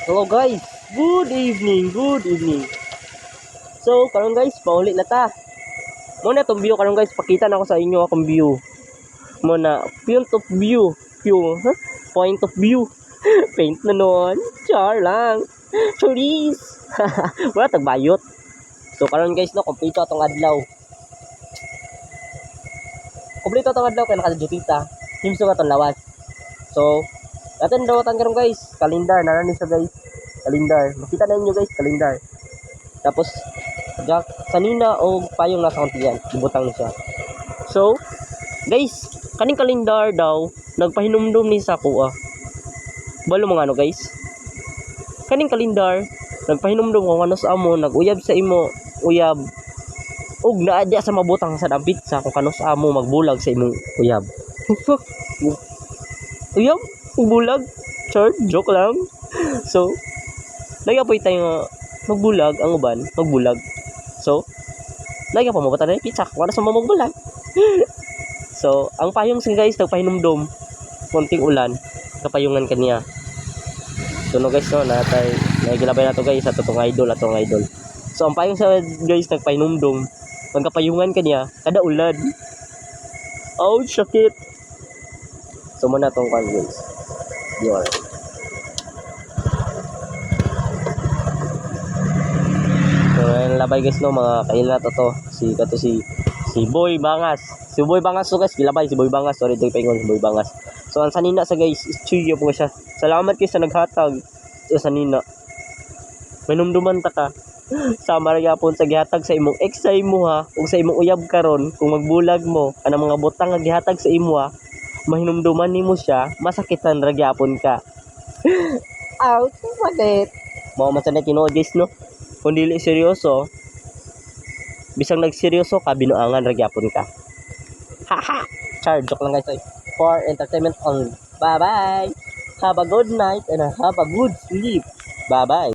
Hello guys, good evening, good evening. So, karon guys, pauli na ta. Muna itong view karon guys, pakita na ako sa inyo akong view. Muna, point of view, point of view. Paint na nun, char lang. Choris. Wala tagbayot. So, karon guys, no, kompleto atong adlaw. Kompleto atong adlaw kaya nakadutita. Himso ka itong lawas. So, atin dawatan karon guys, kalendar, naranin siya guys. Kalendar. Makita na niyo guys, kalendar. Tapos kanina o payong nasa kantiyan, ibutang ni siya. So, guys, kaning kalendar daw nagpahinumdum ni sa kuha. Balo mga ano guys? Kaning kalendar nagpahinumdum kung ano sa amo, naguyab sa imo, uyab. Ug naadya sa mabutang sa pizza kung kano sa amo magbulag sa imong uyab. Uyab? Bulag? Char, joke lang. So, nagapoy tayo magbulag ang uban, magbulag. So, lagi pa mabata na pizza, wala sa mamagbulag. So, ang payong sa guys, nagpahinumdum, konting ulan, kapayungan kaniya. So, no guys, no, nagilabay na to guys, at itong idol. So, ang payong sa guys, nagpahinumdum, magkapayungan kaniya, kada ulan. Ouch, sakit. So, muna itong kan guys. Yun. So, labay guys no, mga kaila to. Si Boy Bangas. Si Boy Bangas so guys, gilabay si Boy Bangas. Sorry dito paingon si Boy Bangas. So ang sanina sa guys, studio po siya. Salamat kay sa naghatag sa sanina. Manumduman ta ka. Sama ra gyapon sa gihatag sa imong ex sa imo ha, ug sa imong uyab karon kung magbulag mo ana mga butang nga gihatag sa imo ha. Mahinumduman nimo siya, masakitan ra gyapon ka. Ouch, sakit. Mao man sa tinuod guys no. Kung dili seryoso, bisang nagseryoso ka, binuangan ra gyapon ka. Haha. Char, joke lang guys. For entertainment only. Bye bye. Have a good night and have a good sleep. Bye bye.